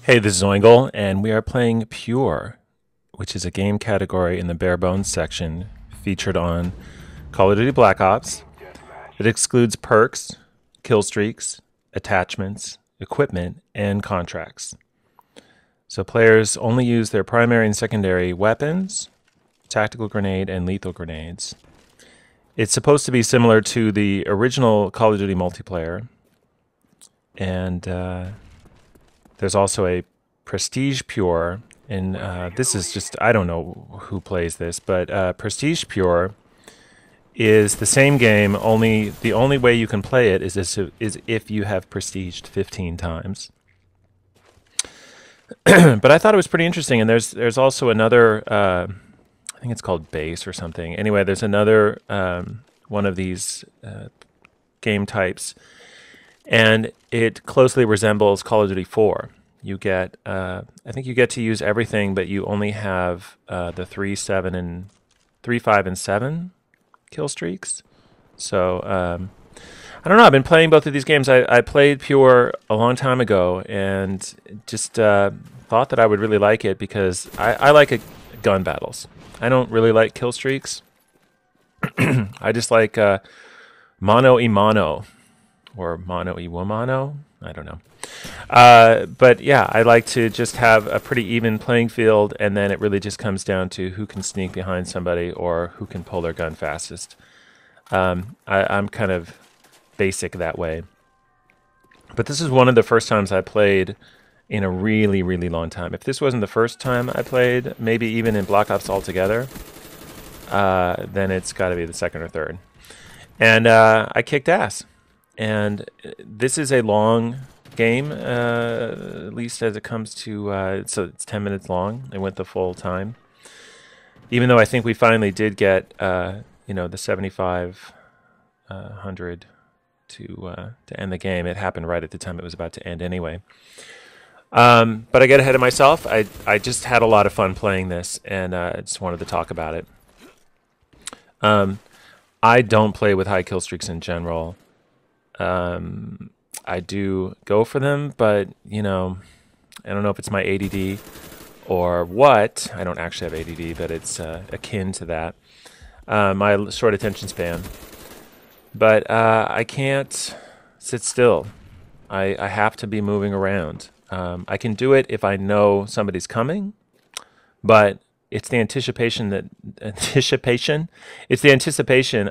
Hey, this is Oingle, and we are playing Pure, which is a game category in the Barebones section featured on Call of Duty Black Ops. It excludes perks, kill streaks, attachments, equipment, and contracts. So players only use their primary and secondary weapons, tactical grenade, and lethal grenades. It's supposed to be similar to the original Call of Duty multiplayer, and there's also a Prestige Pure, and this is just, I don't know who plays this, but Prestige Pure is the same game, only the only way you can play it is if you have prestiged 15 times. But I thought it was pretty interesting, and there's also another, I think it's called Base or something. Anyway, there's another one of these game types, and it closely resembles Call of Duty 4. You get, I think you get to use everything, but you only have the 3, 5, and 7 kill streaks. So I don't know. I've been playing both of these games. I played Pure a long time ago, and just thought that I would really like it because I like gun battles. I don't really like kill streaks. I just like mano y mano, or mano y womano. I don't know. But yeah, I like to just have a pretty even playing field, and then it really just comes down to who can sneak behind somebody or who can pull their gun fastest. I'm kind of basic that way. But this is one of the first times I played in a really, really long time. If this wasn't the first time I played, maybe even in Black Ops altogether, then it's got to be the second or third. And I kicked ass. And this is a long game, at least as it comes to, so it's 10 minutes long. I went the full time. Even though I think we finally did get, the 7,500 to end the game. It happened right at the time it was about to end anyway. But I get ahead of myself. I just had a lot of fun playing this, and I just wanted to talk about it. I don't play with high kill streaks in general. I do go for them, but, I don't know if it's my ADD or what. I don't actually have ADD, but it's akin to that. My short attention span. But I can't sit still. I have to be moving around. I can do it if I know somebody's coming, but it's the anticipation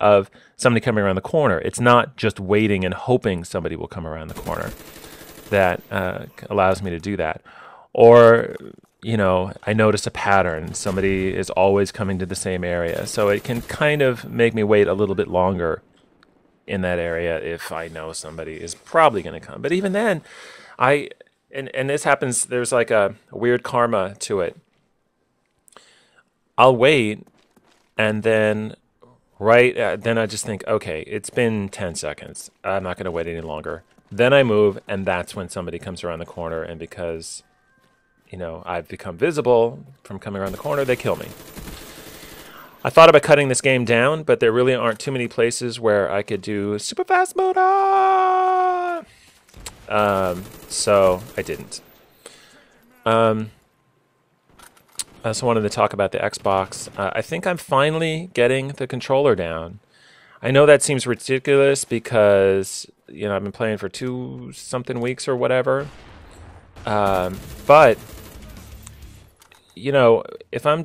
of somebody coming around the corner. It's not just waiting and hoping somebody will come around the corner that allows me to do that. Or, I notice a pattern. Somebody is always coming to the same area. So it can kind of make me wait a little bit longer in that area if I know somebody is probably going to come. But even then, and this happens, there's like a weird karma to it. I'll wait, and then then I just think, okay, it's been 10 seconds. I'm not going to wait any longer. Then I move, and that's when somebody comes around the corner, and because, I've become visible from coming around the corner, they kill me. I thought about cutting this game down, but there really aren't too many places where I could do super fast mode. So I didn't. I also wanted to talk about the Xbox. I think I'm finally getting the controller down. I know that seems ridiculous because, I've been playing for 2-something weeks or whatever. But, if I'm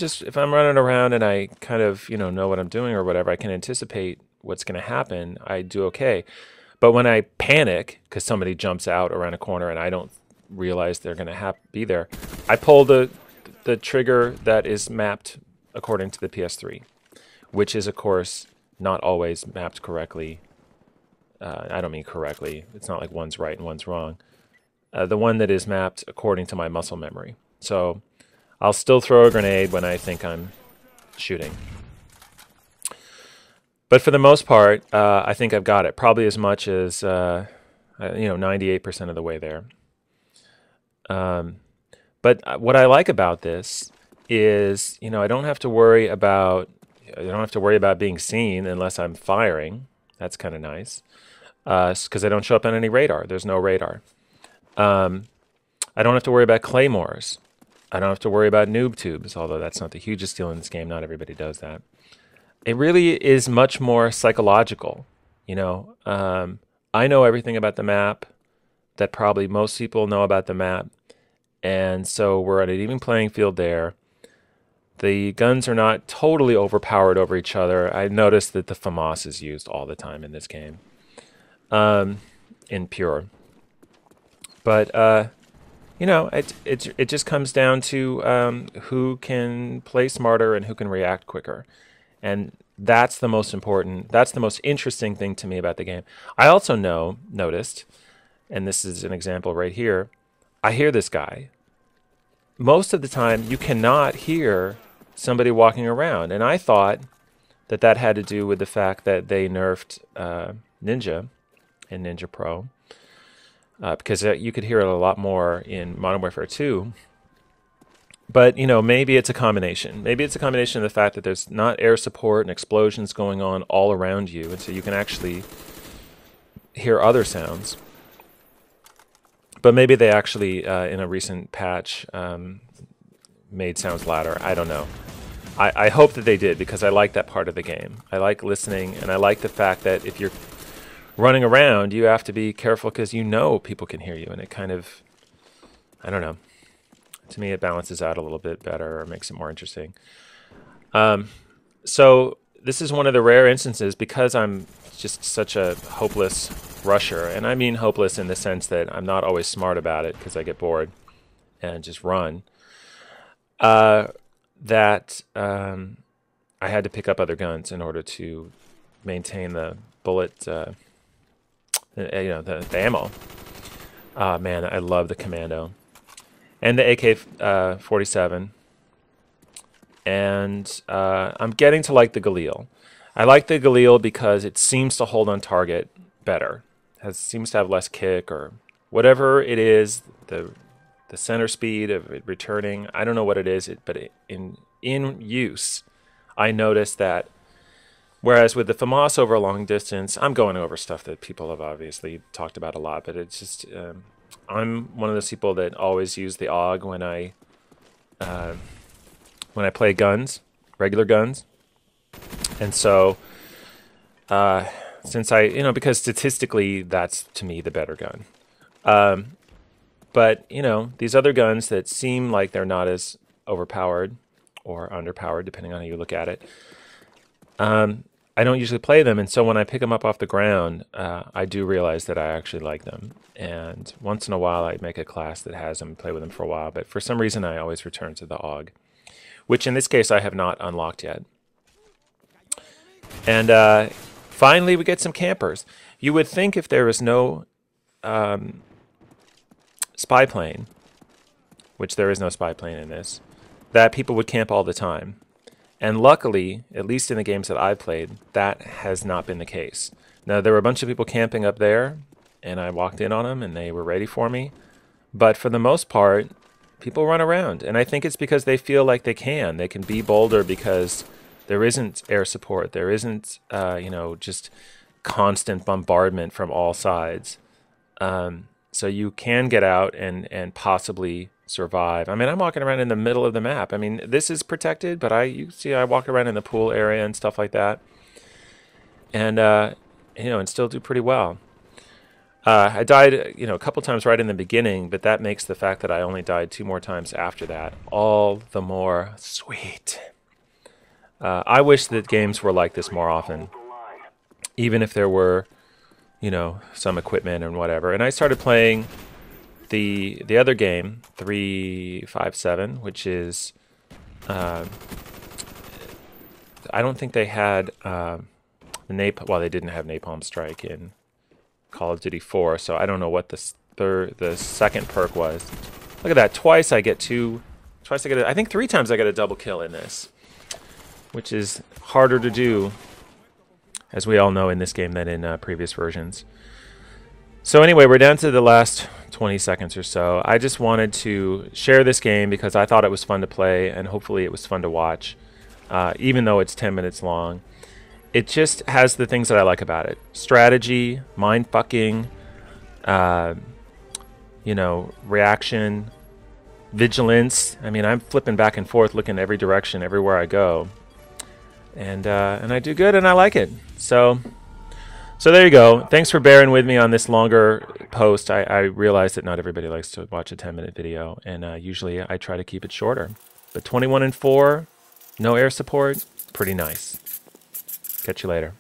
running around and I kind of, know what I'm doing or whatever, I can anticipate what's going to happen, I do okay. But when I panic because somebody jumps out around a corner and I don't realize they're going to be there, I pull the trigger that is mapped according to the PS3, which is, of course, not always mapped correctly. I don't mean correctly. It's not like one's right and one's wrong. The one that is mapped according to my muscle memory. So I'll still throw a grenade when I think I'm shooting. But for the most part, I think I've got it. Probably as much as, 98% of the way there. But what I like about this is, I don't have to worry about being seen unless I'm firing. That's kind of nice, because I don't show up on any radar. There's no radar. I don't have to worry about claymores. I don't have to worry about noob tubes, although that's not the hugest deal in this game. Not everybody does that. It really is much more psychological. You know, I know everything about the map that probably most people know about the map. And so we're on an even playing field there. The guns are not totally overpowered over each other. I noticed that the FAMAS is used all the time in this game, in pure. But you know, it just comes down to who can play smarter and who can react quicker, and that's the most important. That's the most interesting thing to me about the game. I also noticed, and this is an example right here. I hear this guy. Most of the time, you cannot hear somebody walking around, and I thought that that had to do with the fact that they nerfed Ninja in Ninja Pro, because you could hear it a lot more in Modern Warfare 2. But, you know, maybe it's a combination. Maybe it's a combination of the fact that there's not air support and explosions going on all around you, and so you can actually hear other sounds. But maybe they actually, in a recent patch, made sounds louder. I don't know. I hope that they did, because I like that part of the game. I like listening, and I like the fact that if you're running around, you have to be careful because you know people can hear you, and it kind of, I don't know. To me, it balances out a little bit better or makes it more interesting. So this is one of the rare instances, because I'm just such a hopeless rusher, and I mean hopeless in the sense that I'm not always smart about it because I get bored and just run, that I had to pick up other guns in order to maintain the bullet, you know, the ammo. Man, I love the Commando. And the AK-47. And I'm getting to like the Galil. I like the Galil because it seems to hold on target better. Seems to have less kick, or whatever it is, the center speed of it returning. I don't know what it is, but in use, I noticed that. Whereas with the FAMAS over a long distance, I'm going over stuff that people have obviously talked about a lot, but it's just, I'm one of those people that always use the AUG when I play guns, regular guns. And so, since because statistically, that's to me the better gun. But, you know, these other guns that seem like they're not as overpowered or underpowered, depending on how you look at it, I don't usually play them, and so when I pick them up off the ground, I do realize that I actually like them. And once in a while, I make a class that has them, play with them for a while, but for some reason, I always return to the AUG, which in this case, I have not unlocked yet. And finally, we get some campers. You would think if there was no spy plane, which there is no spy plane in this, that people would camp all the time. And luckily, at least in the games that I've played, that has not been the case. Now, there were a bunch of people camping up there, and I walked in on them, and they were ready for me. But for the most part, people run around. And I think it's because they feel like they can. They can be bolder because there isn't air support. There isn't, just constant bombardment from all sides. So you can get out and possibly survive. I mean, I'm walking around in the middle of the map. I mean, this is protected, but you see I walk around in the pool area and stuff like that. And, and still do pretty well. I died, a couple times right in the beginning, but that makes the fact that I only died 2 more times after that all the more sweet. I wish that games were like this more often, even if there were, some equipment and whatever. And I started playing the other game, 357, which is, I don't think they had they didn't have Napalm Strike in Call of Duty 4, so I don't know what the second perk was. Look at that! I think 3 times I got a double kill in this, which is harder to do, as we all know, in this game than in previous versions. So anyway, we're down to the last 20 seconds or so. I just wanted to share this game because I thought it was fun to play, and hopefully it was fun to watch, even though it's 10 minutes long. It just has the things that I like about it. Strategy, mind-fucking, reaction, vigilance. I mean, I'm flipping back and forth, looking every direction, everywhere I go. And I do good, and I like it. So there you go. Thanks for bearing with me on this longer post. I realize that not everybody likes to watch a 10-minute video, and usually I try to keep it shorter. But 21 and 4, no air support, pretty nice. Catch you later.